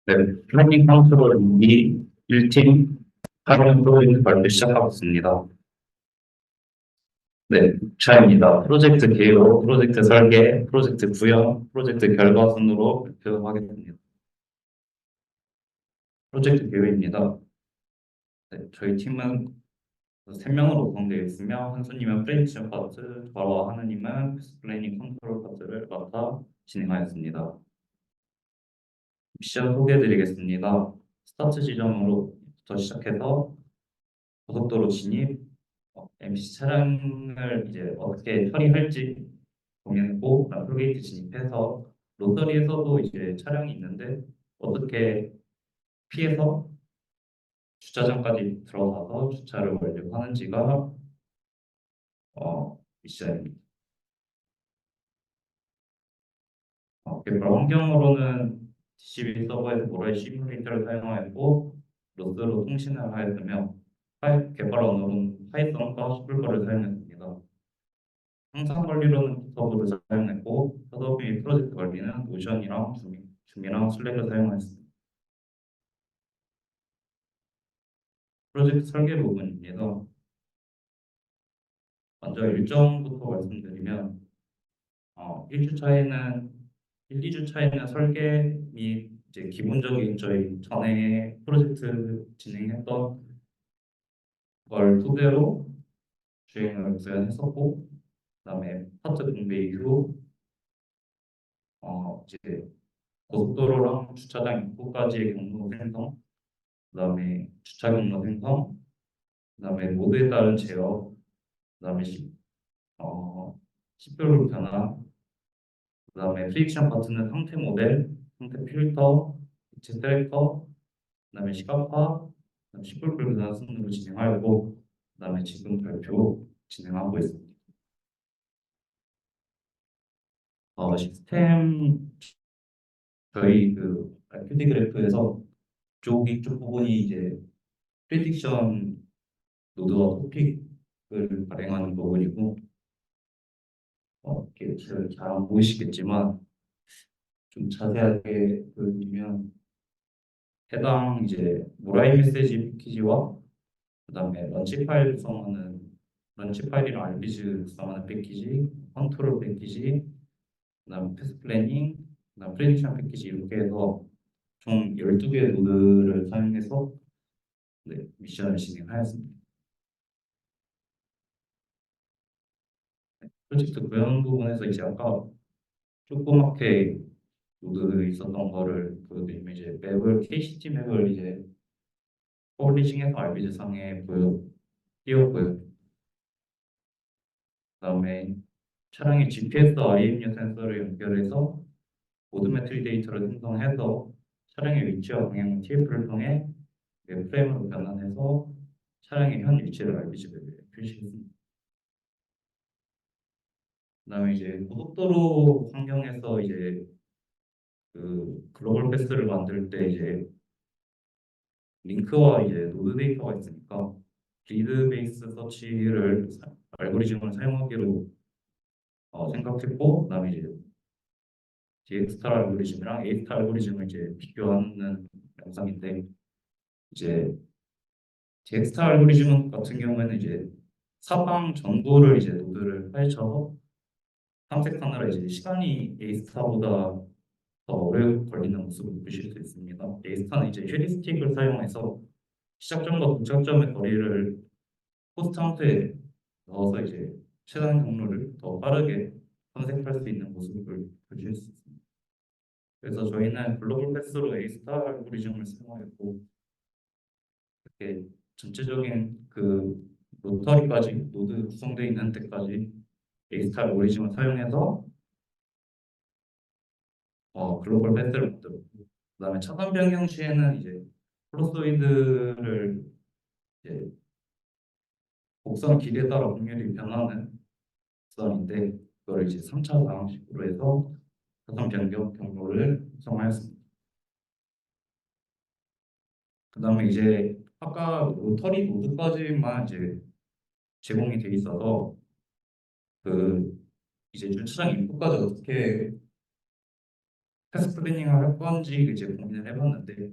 네, 플래닝 컨트롤 2 1팀 활용 프로젝트 발표 시작하겠습니다. 네, 차입니다. 프로젝트 개요, 프로젝트 설계, 프로젝트 구현, 프로젝트 결과 순으로 발표하겠습니다. 프로젝트 개요입니다. 네, 저희 팀은 3명으로 구성되어 있으며 한수님은 프레임션 파트, 저와 하느님은 플래닝 컨트롤 파트를 맡아 진행하였습니다. 미션 소개해드리겠습니다. 스타트 지점으로부터 시작해서 고속도로 진입, MC 차량을 이제 어떻게 처리할지 고민했고, 톨게이트 진입해서 로터리에서도 이제 차량이 있는데 어떻게 피해서 주차장까지 들어가서 주차를 완료하는지가 미션입니다. 개발 환경으로는 DCB 서버에서 모라이 시뮬레이터를 사용하였고 로스로 통신을 하였으며 개발 언어로는 파이썬과 슈플거를 사용했습니다. 항상 관리로는 기터브를 사용했고 셋업 및 프로젝트 관리는 노션이랑 줌이랑 슬랙을 사용했습니다. 프로젝트 설계 부분입니다. 먼저 일정부터 말씀드리면 1주차에는 1, 2주차에는 설계 및 이제 기본적인 저희 전에 프로젝트 진행했던 걸 토대로 주행을 구현했었고, 그다음에 파트 분배 이후 이제 고속도로랑 주차장 입구까지의 경로 생성, 그다음에 주차 경로 생성, 그다음에 모드에 따른 제어, 그다음에 식별 변화, 그다음에 프릭션 파트는 상태 모델, 상태 필터, 이체 트래커, 그다음에 시각화, 그다음에 식별 변화 순으로 진행하였고, 그다음에 지금 발표 진행하고 있습니다. 시스템 저희 그 RPD 그래프에서 이쪽 부분이 이제 프리딕션 노드와 토픽을 발행하는 부분이고, 이렇게 잘 안 보이시겠지만 좀 자세하게 보여드리면 해당 이제 모라이 메시지 패키지와 그다음에 런치 파일이랑 알비즈 구성하는 패키지, 컨트롤 패키지, 그다음 패스 플래닝, 그다음 프레딕션 패키지 이렇게 해서 총 12개의 노드를 사용해서 미션을 진행하였습니다. 프로젝트 구현 부분에서 이제 아까 조그맣게 노드 있었던 거를 보여드리면 이제 맵을 KCT 맵을 이제 퍼블리싱해서 알비즈 상에 띄웠고요. 그다음에 차량의 GPS IMU 센서를 연결해서 오도메트리 데이터를 생성해서 차량의 위치와 방향을 TF를 통해 프레임으로 변환해서 차량의 현 위치를 RBC에 표시했습니다. 그다음에 이제 고속도로 환경에서 이제 그 글로벌 패스를 만들 때 이제 링크와 이제 노드 데이터가 있으니까 리드 베이스 서치를 알고리즘을 사용하기로 생각했고, 그다음에 이제 DX스타 알고리즘이랑 A스타 알고리즘을 이제 비교하는 영상인데, 이제 DX스타 알고리즘 같은 경우에는 이제 사방 전부를 이제 노드를 파헤쳐서 탐색하느라 이제 시간이 A스타보다 더 오래 걸리는 모습을 보실 수 있습니다. A스타는 이제 휴리스틱을 사용해서 시작점과 도착점의 거리를 포스트함트에 넣어서 이제 최단 경로를 더 빠르게 탐색할 수 있는 모습을 보실 수 있습니다. 그래서 저희는 글로벌 패스로 A스타 알고리즘을 사용하였고, 이렇게 전체적인 그 로터리까지 노드 구성되어 있는 데까지 A스타 알고리즘을 사용해서 글로벌 패스를 만들었고, 그다음에 차단 변경 시에는 이제 플로소이드를 이제 곡선 길이에 따라 확률이 변하는 곡선인데, 그걸 이제 3차 방식으로 해서 차단 변경 경로를 구성하였습니다. 그다음에 이제 아까 로터리 노드까지만 이제 제공이 돼 있어서 그 이제 주차장 입구까지 어떻게 패스 플래닝을 할 건지 이제 고민을 해봤는데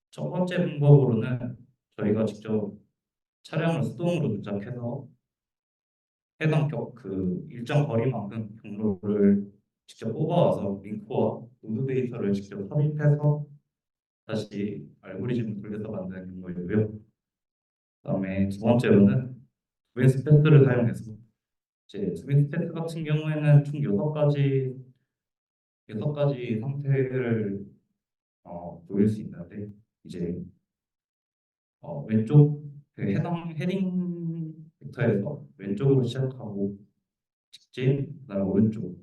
첫 번째 방법으로는 저희가 직접 차량을 수동으로 조작해서 해당 그 일정 거리만큼 경로를 직접 뽑아와서 링크와 노드 데이터를 직접 삽입해서 다시 알고리즘을 돌려서 만드는 경우이고요. 그다음에 두 번째로는 스페스를 사용해서 이제 스페스 같은 경우에는 총 여섯 가지 상태를 보일 수 있는데 이제 왼쪽 그 해당 헤딩 벡터에서 왼쪽으로 시작하고 직진, 그다음에 오른쪽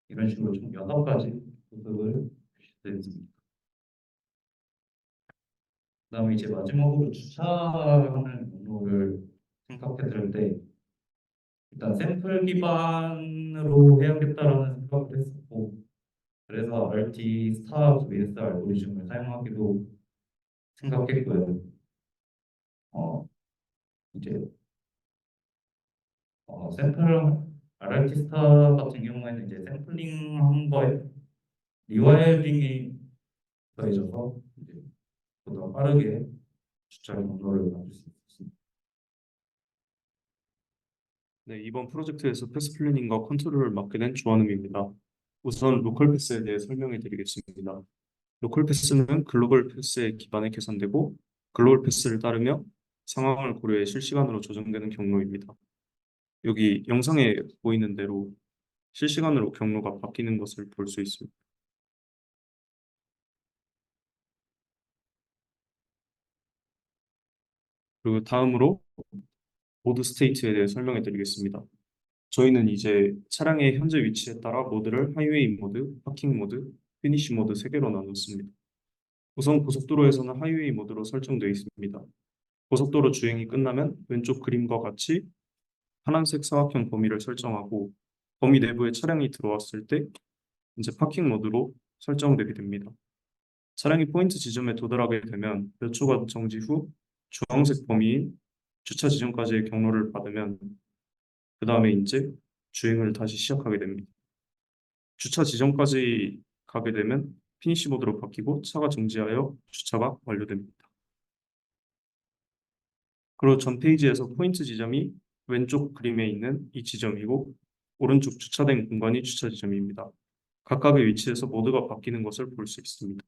이런 식으로 총 여섯 가지 모습을 표시드립니다. 그다음에 이제 마지막으로 주차하는 경로를 생각해 드릴 때 일단 샘플 기반으로 해야겠다라는 생각을 했었고 그래서 RT 스타 vs 알고리즘을 사용하기도 생각했고요. 어, 이제 샘플 RT 스타 같은 경우에는 이제 샘플링 한 거에 리와이어링이 더해져서 이제 보다 빠르게 주차 경로를 만들 수 있습니다. 네, 이번 프로젝트에서 패스 플래닝과 컨트롤을 맡게 된 조한음입니다. 우선 로컬 패스에 대해 설명해 드리겠습니다. 로컬 패스는 글로벌 패스에 기반해 계산되고 글로벌 패스를 따르며 상황을 고려해 실시간으로 조정되는 경로입니다. 여기 영상에 보이는 대로 실시간으로 경로가 바뀌는 것을 볼 수 있습니다. 그리고 다음으로 모드 스테이트에 대해 설명해 드리겠습니다. 저희는 이제 차량의 현재 위치에 따라 모드를 하이웨이 모드, 파킹 모드, 피니시 모드 3개로 나눴습니다. 우선 고속도로에서는 하이웨이 모드로 설정되어 있습니다. 고속도로 주행이 끝나면 왼쪽 그림과 같이 파란색 사각형 범위를 설정하고 범위 내부에 차량이 들어왔을 때 이제 파킹 모드로 설정되게 됩니다. 차량이 포인트 지점에 도달하게 되면 몇 초간 정지 후 주황색 범위인 주차 지점까지의 경로를 받으면 그 다음에 이제 주행을 다시 시작하게 됩니다. 주차 지점까지 가게 되면 피니시 모드로 바뀌고 차가 정지하여 주차가 완료됩니다. 그리고 전 페이지에서 포인트 지점이 왼쪽 그림에 있는 이 지점이고 오른쪽 주차된 공간이 주차 지점입니다. 각각의 위치에서 모드가 바뀌는 것을 볼 수 있습니다.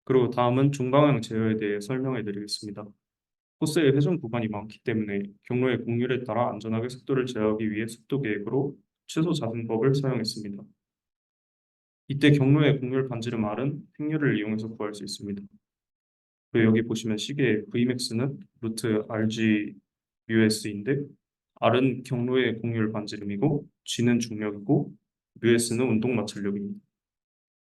그리고 다음은 중방향 제어에 대해 설명해 드리겠습니다. 코스의 회전 구간이 많기 때문에 경로의 곡률에 따라 안전하게 속도를 제어하기 위해 속도 계획으로 최소 자승법을 사용했습니다. 이때 경로의 곡률 반지름 R은 행렬을 이용해서 구할 수 있습니다. 그리고 여기 보시면 시계의 Vmax는 루트 RG US인데 R은 경로의 곡률 반지름이고 G는 중력이고 US는 운동 마찰력입니다.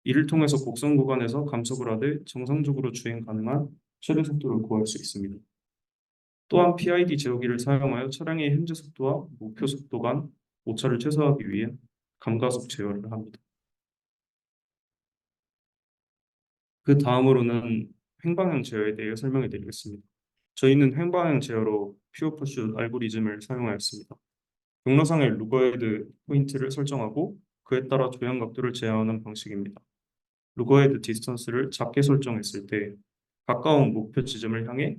이를 통해서 곡선 구간에서 감속을 하되 정상적으로 주행 가능한 최대 속도를 구할 수 있습니다. 또한 PID 제어기를 사용하여 차량의 현재 속도와 목표 속도 간 오차를 최소화하기 위해 감가속 제어를 합니다. 그 다음으로는 횡방향 제어에 대해 설명해 드리겠습니다. 저희는 횡방향 제어로 퓨어 퍼슛 알고리즘을 사용하였습니다. 경로상의 루거헤드 포인트를 설정하고 그에 따라 조향 각도를 제어하는 방식입니다. 루거헤드 디스턴스를 작게 설정했을 때 가까운 목표 지점을 향해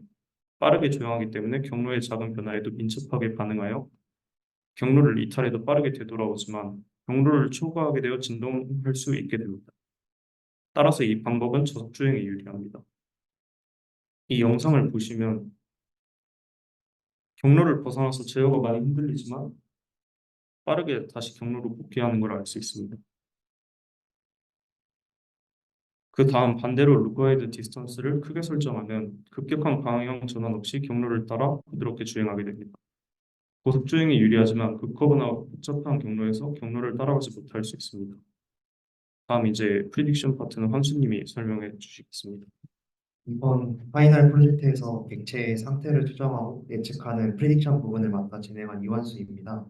빠르게 조향하기 때문에 경로의 작은 변화에도 민첩하게 반응하여 경로를 이탈해도 빠르게 되돌아오지만 경로를 초과하게 되어 진동할 수 있게 됩니다. 따라서 이 방법은 저속 주행에 유리합니다. 이 영상을 보시면 경로를 벗어나서 제어가 많이 흔들리지만 빠르게 다시 경로로 복귀하는 걸 알 수 있습니다. 그 다음 반대로 루거헤드 디스턴스를 크게 설정하면 급격한 방향 전환 없이 경로를 따라 부드럽게 주행하게 됩니다. 고속 주행이 유리하지만 급커브나 복잡한 경로에서 경로를 따라가지 못할 수 있습니다. 다음 이제 프리딕션 파트는 환수님이 설명해 주시겠습니다. 이번 파이널 프로젝트에서 객체의 상태를 추정하고 예측하는 프리딕션 부분을 맡아 진행한 이완수입니다.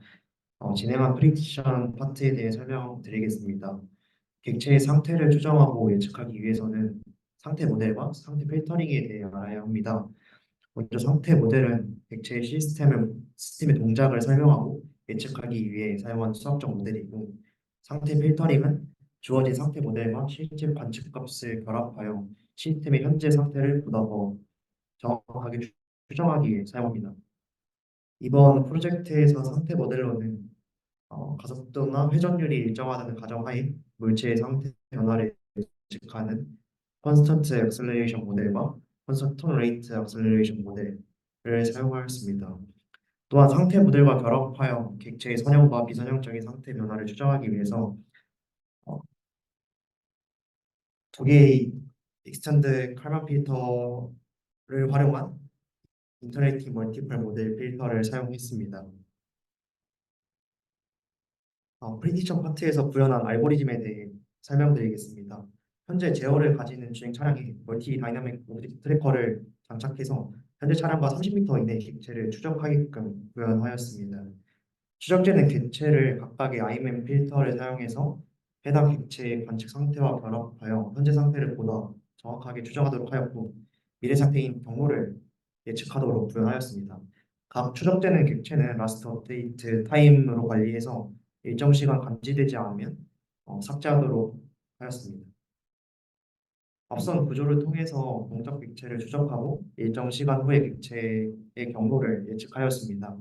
진행한 프리딕션 파트에 대해 설명드리겠습니다. 객체의 상태를 추정하고 예측하기 위해서는 상태 모델과 상태 필터링에 대해 알아야 합니다. 먼저 상태 모델은 객체의 시스템의 동작을 설명하고 예측하기 위해 사용하는 수학적 모델이고, 상태 필터링은 주어진 상태 모델과 실제 관측값을 결합하여 시스템의 현재 상태를 보다 더 정확하게 추정하기 위해 사용합니다. 이번 프로젝트에서 상태 모델로는 가속도나 회전율이 일정하다는 가정하에 물체의 상태 변화를 예측하는 컨스턴트 액셀레이션 모델과 컨스턴트 레이트 액셀레이션 모델을 사용하였습니다. 또한 상태 모델과 결합하여 객체의 선형과 비선형적인 상태 변화를 추정하기 위해서 어, 두 개의 익스텐드 칼만 필터를 활용한 인터랙티브 멀티플 모델 필터를 사용했습니다. 프리디션 파트에서 구현한 알고리즘에 대해 설명드리겠습니다. 현재 제어를 가지는 주행 차량에 멀티 다이나믹 오브젝트 트래커를 장착해서 현재 차량과 30m 이내 객체를 추적하게끔 구현하였습니다. 추적되는 객체를 각각의 IMM 필터를 사용해서 해당 객체의 관측 상태와 결합하여 현재 상태를 보다 정확하게 추정하도록 하였고 미래 상태인 경로를 예측하도록 구현하였습니다. 각 추적되는 객체는 라스트 업데이트 타임으로 관리해서 일정 시간 감지되지 않으면 삭제하도록 하였습니다. 앞선 구조를 통해서 동적 객체를 추적하고 일정 시간 후에 객체의 경로를 예측하였습니다.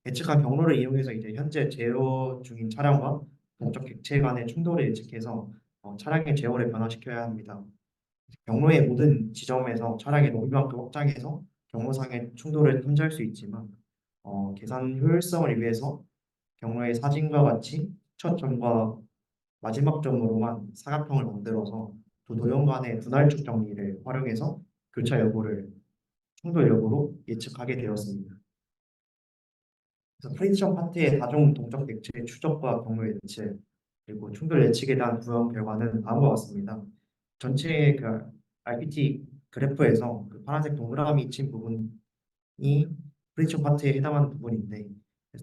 예측한 경로를 이용해서 이제 현재 제어 중인 차량과 동적 객체 간의 충돌을 예측해서 차량의 제어를 변화시켜야 합니다. 경로의 모든 지점에서 차량의 너비만큼 확장해서 경로상의 충돌을 탐지할 수 있지만 계산 효율성을 위해서 경로의 사진과 같이 첫 점과 마지막 점으로만 사각형을 만들어서 두 도형 간의 분할축 정리를 활용해서 교차 여부를 충돌 여부로 예측하게 되었습니다. 그래서 프리디션 파트의 다중 동적 객체의 추적과 경로 예측 그리고 충돌 예측에 대한 구현 결과는 다음과 같습니다. 전체 그 RPT 그래프에서 그 파란색 동그라미 친 부분이 프리디션 파트에 해당하는 부분인데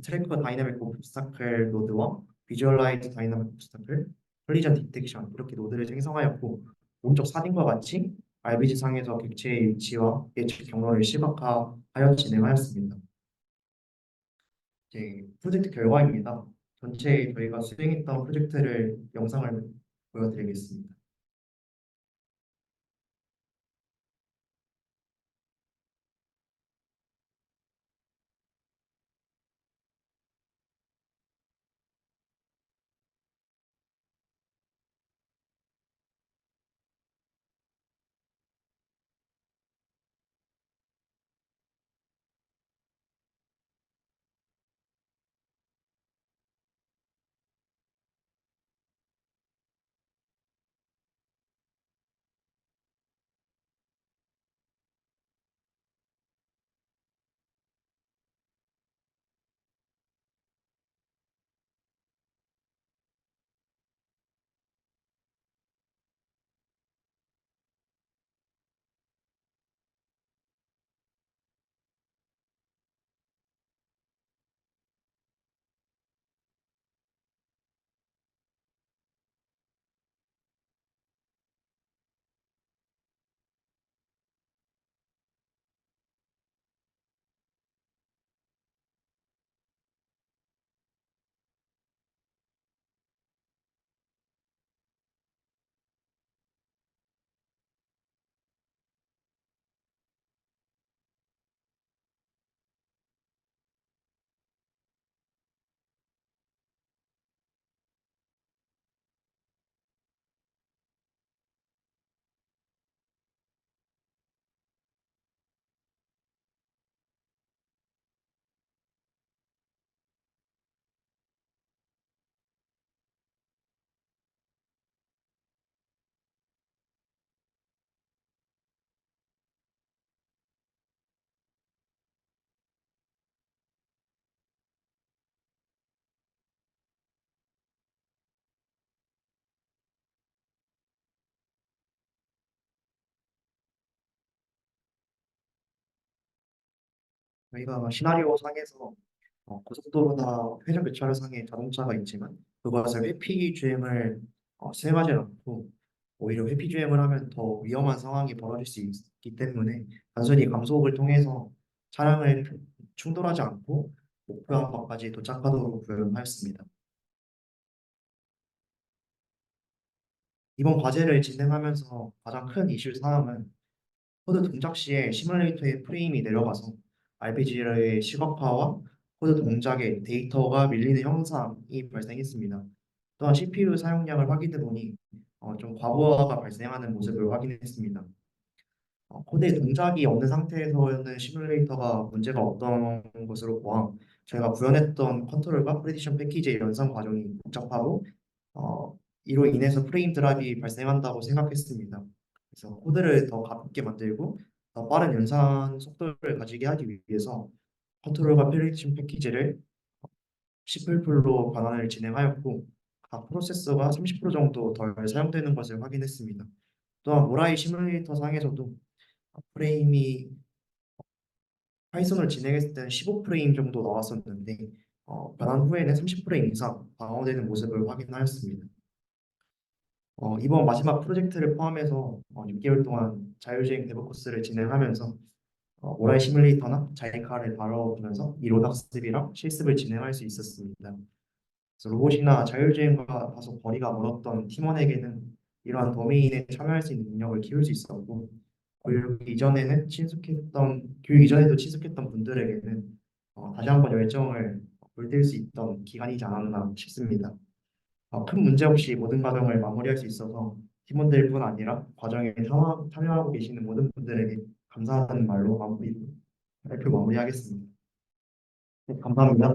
트래커 다이나믹 옵스타클 노드와 비주얼라이즈 다이나믹 옵스타클 컬리전 디텍션 이렇게 노드를 생성하였고 오른쪽 사진과 같이 RBG 상에서 객체의 위치와 예측 경로를 시각화하여 진행하였습니다. 이제 프로젝트 결과입니다. 전체 저희가 수행했던 프로젝트를 영상을 보여드리겠습니다. 저희가 시나리오 상에서 고속도로나 회전 교차로 상에 자동차가 있지만 그것을 회피 주행을 수행하지 않고 오히려 회피 주행을 하면 더 위험한 상황이 벌어질 수 있기 때문에 단순히 감속을 통해서 차량을 충돌하지 않고 목표한 바까지 도착하도록 구현하였습니다. 이번 과제를 진행하면서 가장 큰 이슈 사항은 코드 동작 시에 시뮬레이터의 프레임이 내려가서 RPG의 시각화와 코드 동작에 데이터가 밀리는 현상이 발생했습니다. 또한 CPU 사용량을 확인해 보니 좀 과부하가 발생하는 모습을 확인했습니다. 코드에 동작이 없는 상태에서는 시뮬레이터가 문제가 없던 것으로 보아 저희가 구현했던 컨트롤과 프레디션 패키지의 연산 과정이 복잡하고 이로 인해서 프레임 드랍이 발생한다고 생각했습니다. 그래서 코드를 더 가볍게 만들고 더 빠른 연산 속도를 가지게 하기 위해서 컨트롤과 프레디션 패키지를 10%로 변환을 진행하였고 각 프로세서가 30% 정도 덜 사용되는 것을 확인했습니다. 또한 모라이 시뮬레이터 상에서도 프레임이 파이썬을 진행했을 때는 15프레임 정도 나왔었는데 변환 후에는 30프레임 이상 방어되는 모습을 확인하였습니다. 이번 마지막 프로젝트를 포함해서 6개월 동안 자율주행 데브 코스를 진행하면서 모라이 시뮬레이터나 자이카를 다뤄보면서 이론 학습이랑 실습을 진행할 수 있었습니다. 그래서 로봇이나 자율주행과 다소 거리가 멀었던 팀원에게는 이러한 도메인에 참여할 수 있는 능력을 키울 수 있었고 교육 이전에도 친숙했던 분들에게는 다시 한번 열정을 불태울 수 있던 기간이지 않았나 싶습니다. 큰 문제 없이 모든 과정을 마무리할 수 있어서 팀원들뿐 아니라 과정에 참여하고 계시는 모든 분들에게 감사하다는 말로 발표 마무리하겠습니다. 네, 감사합니다.